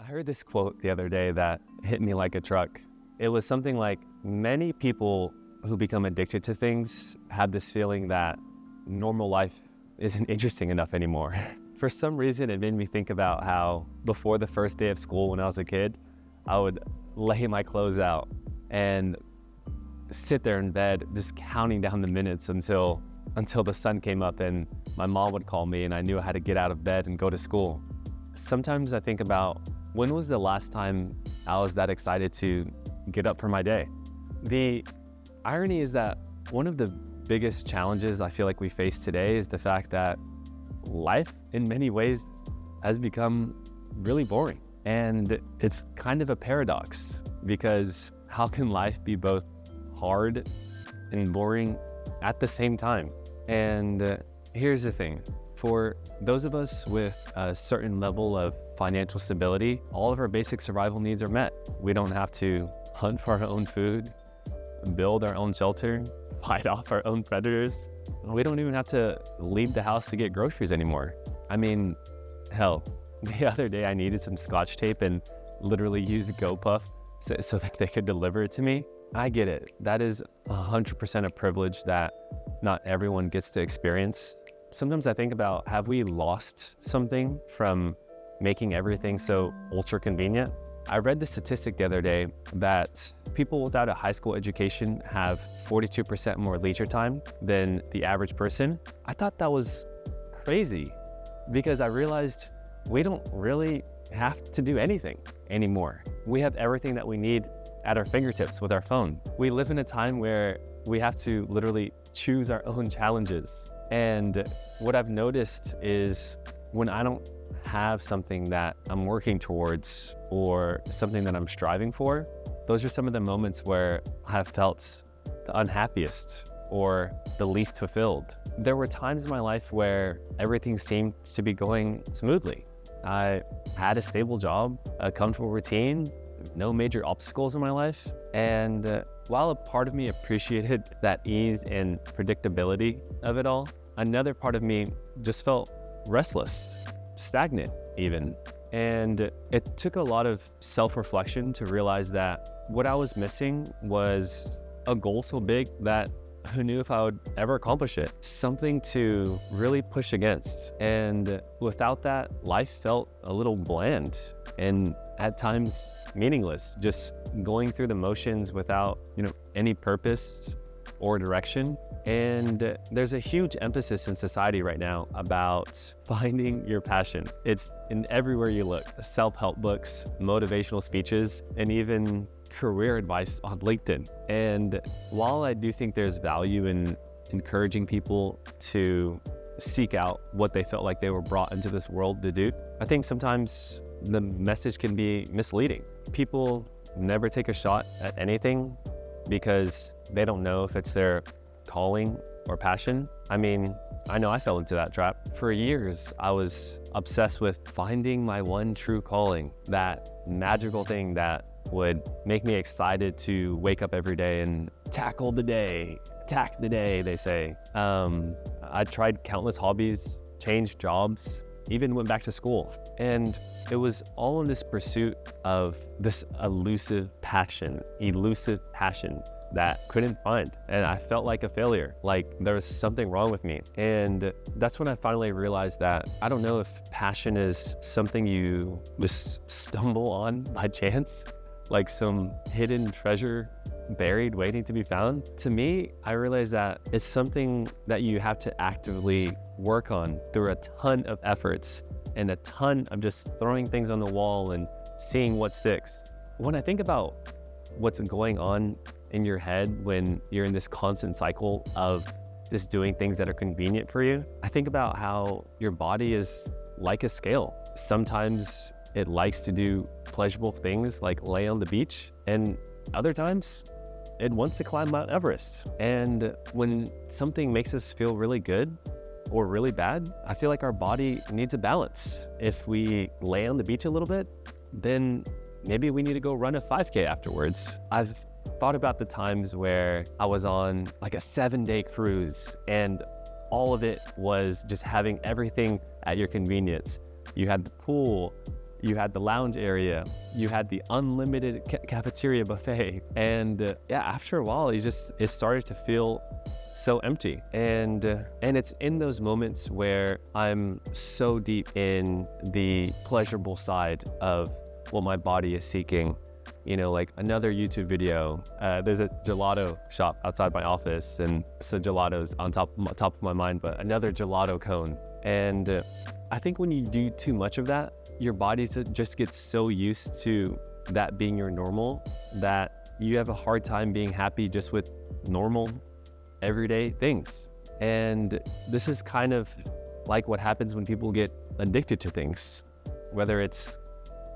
heard this quote the other day that hit me like a truck. It was something like, many people who become addicted to things have this feeling that normal life isn't interesting enough anymore. For some reason, it made me think about how before the first day of school when I was a kid, I would lay my clothes out and sit there in bed just counting down the minutes until the sun came up and my mom would call me and I knew I had to get out of bed and go to school. Sometimes I think about, when was the last time I was that excited to get up for my day? The irony is that one of the biggest challenges I feel like we face today is the fact that life in many ways has become really boring. And it's kind of a paradox, because how can life be both hard and boring at the same time? And here's the thing. For those of us with a certain level of financial stability, all of our basic survival needs are met. We don't have to hunt for our own food, build our own shelter, fight off our own predators. We don't even have to leave the house to get groceries anymore. I mean, hell, the other day I needed some Scotch tape and literally used GoPuff so that they could deliver it to me. I get it. That is 100% a privilege that not everyone gets to experience. Sometimes I think about, have we lost something from making everything so ultra convenient? I read the statistic the other day that people without a high school education have 42% more leisure time than the average person. I thought that was crazy, because I realized we don't really have to do anything anymore. We have everything that we need at our fingertips with our phone. We live in a time where we have to literally choose our own challenges. And what I've noticed is, when I don't have something that I'm working towards or something that I'm striving for, those are some of the moments where I've felt the unhappiest or the least fulfilled. There were times in my life where everything seemed to be going smoothly. I had a stable job, a comfortable routine, no major obstacles in my life. And while a part of me appreciated that ease and predictability of it all, another part of me just felt restless, stagnant even. And it took a lot of self-reflection to realize that what I was missing was a goal so big that who knew if I would ever accomplish it? Something to really push against. And without that, life felt a little bland and at times meaningless, just going through the motions without, any purpose or direction. And there's a huge emphasis in society right now about finding your passion. It's in everywhere you look: self-help books, motivational speeches, and even career advice on LinkedIn. And while I do think there's value in encouraging people to seek out what they felt like they were brought into this world to do, I think sometimes the message can be misleading. People never take a shot at anything because they don't know if it's their calling or passion. I mean, I know I fell into that trap. For years, I was obsessed with finding my one true calling, that magical thing that would make me excited to wake up every day and tackle the day, attack the day, they say. I tried countless hobbies, changed jobs, even went back to school. And it was all in this pursuit of this elusive passion that couldn't find. And I felt like a failure, like there was something wrong with me. And that's when I finally realized that I don't know if passion is something you just stumble on by chance, like some hidden treasure buried waiting to be found. To me, I realized that it's something that you have to actively work on through a ton of efforts and a ton of just throwing things on the wall and seeing what sticks. When I think about what's going on in your head when you're in this constant cycle of just doing things that are convenient for you, I think about how your body is like a scale. Sometimes it likes to do pleasurable things like lay on the beach, and other times it wants to climb Mount Everest. And when something makes us feel really good or really bad, I feel like our body needs a balance. If we lay on the beach a little bit, then maybe we need to go run a 5K afterwards. I've thought about the times where I was on like a 7-day cruise and all of it was just having everything at your convenience. You had the pool, you had the lounge area, you had the unlimited cafeteria buffet. And yeah, after a while, it started to feel so empty. And it's in those moments where I'm so deep in the pleasurable side of what my body is seeking. Like another YouTube video, there's a gelato shop outside my office, and so gelato's on top of my mind, but another gelato cone. And I think when you do too much of that, your body just gets so used to that being your normal that you have a hard time being happy just with normal, everyday things. And this is kind of like what happens when people get addicted to things, whether it's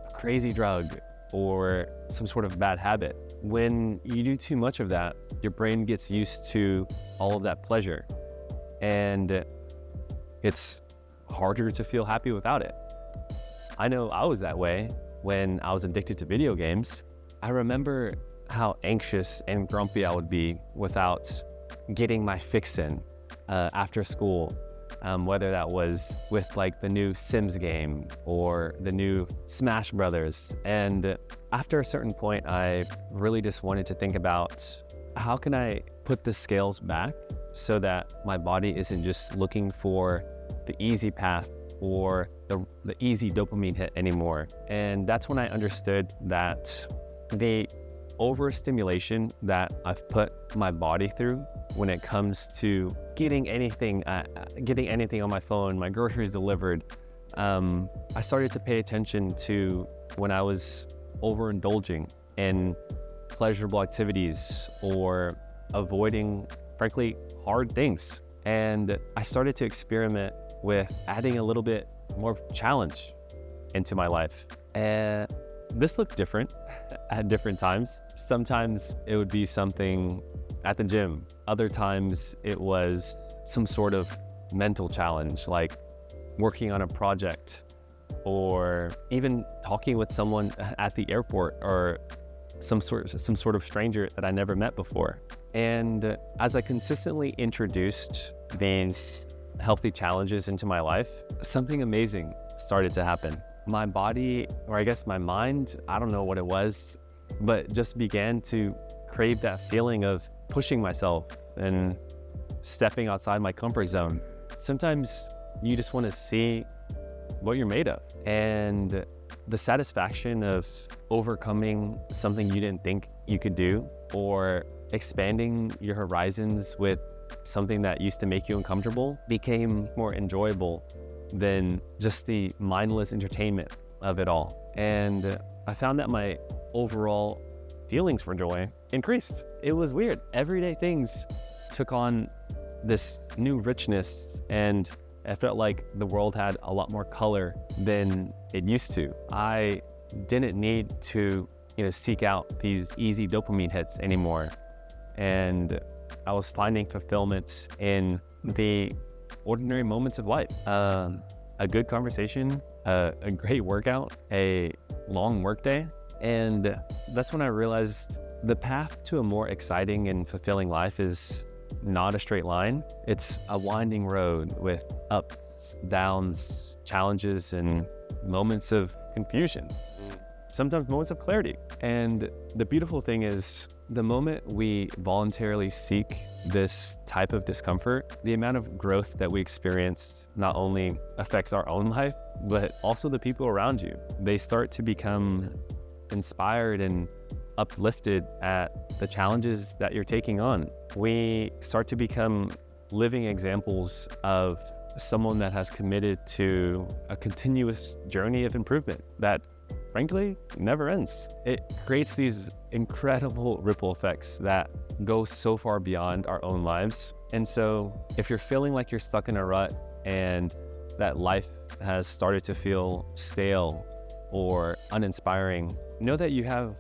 a crazy drug or some sort of bad habit. When you do too much of that, your brain gets used to all of that pleasure, and it's harder to feel happy without it. I know I was that way when I was addicted to video games. I remember how anxious and grumpy I would be without getting my fix in after school. Whether that was with like the new Sims game or the new Smash Brothers. And after a certain point, I really just wanted to think about how can I put the scales back so that my body isn't just looking for the easy path or the easy dopamine hit anymore. And that's when I understood that the overstimulation that I've put my body through when it comes to getting anything on my phone, my groceries delivered, I started to pay attention to when I was overindulging in pleasurable activities or avoiding, frankly, hard things. And I started to experiment with adding a little bit more challenge into my life. And this looked different at different times. Sometimes it would be something at the gym. Other times it was some sort of mental challenge, like working on a project or even talking with someone at the airport or some sort of stranger that I never met before. And as I consistently introduced these healthy challenges into my life, something amazing started to happen. My body, or I guess my mind, I don't know what it was, but just began to crave that feeling of pushing myself and stepping outside my comfort zone. Sometimes you just want to see what you're made of. And the satisfaction of overcoming something you didn't think you could do, or expanding your horizons with something that used to make you uncomfortable, became more enjoyable than just the mindless entertainment of it all. And I found that my overall feelings for joy increased. It was weird. Everyday things took on this new richness, and I felt like the world had a lot more color than it used to. I didn't need to, seek out these easy dopamine hits anymore. And I was finding fulfillment in the ordinary moments of life. A good conversation, a great workout, a long workday. And that's when I realized the path to a more exciting and fulfilling life is not a straight line. It's a winding road with ups, downs, challenges, and moments of confusion. Sometimes moments of clarity. And the beautiful thing is, the moment we voluntarily seek this type of discomfort, the amount of growth that we experience not only affects our own life, but also the people around you. They start to become inspired and uplifted at the challenges that you're taking on. We start to become living examples of someone that has committed to a continuous journey of improvement that frankly never ends. It creates these incredible ripple effects that go so far beyond our own lives. And so if you're feeling like you're stuck in a rut and that life has started to feel stale or uninspiring, know that you have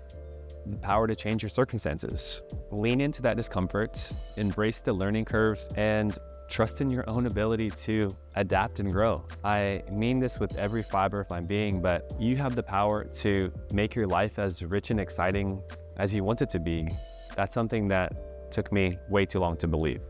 the power to change your circumstances. Lean into that discomfort, embrace the learning curve, and trust in your own ability to adapt and grow. I mean this with every fiber of my being, but you have the power to make your life as rich and exciting as you want it to be. That's something that took me way too long to believe.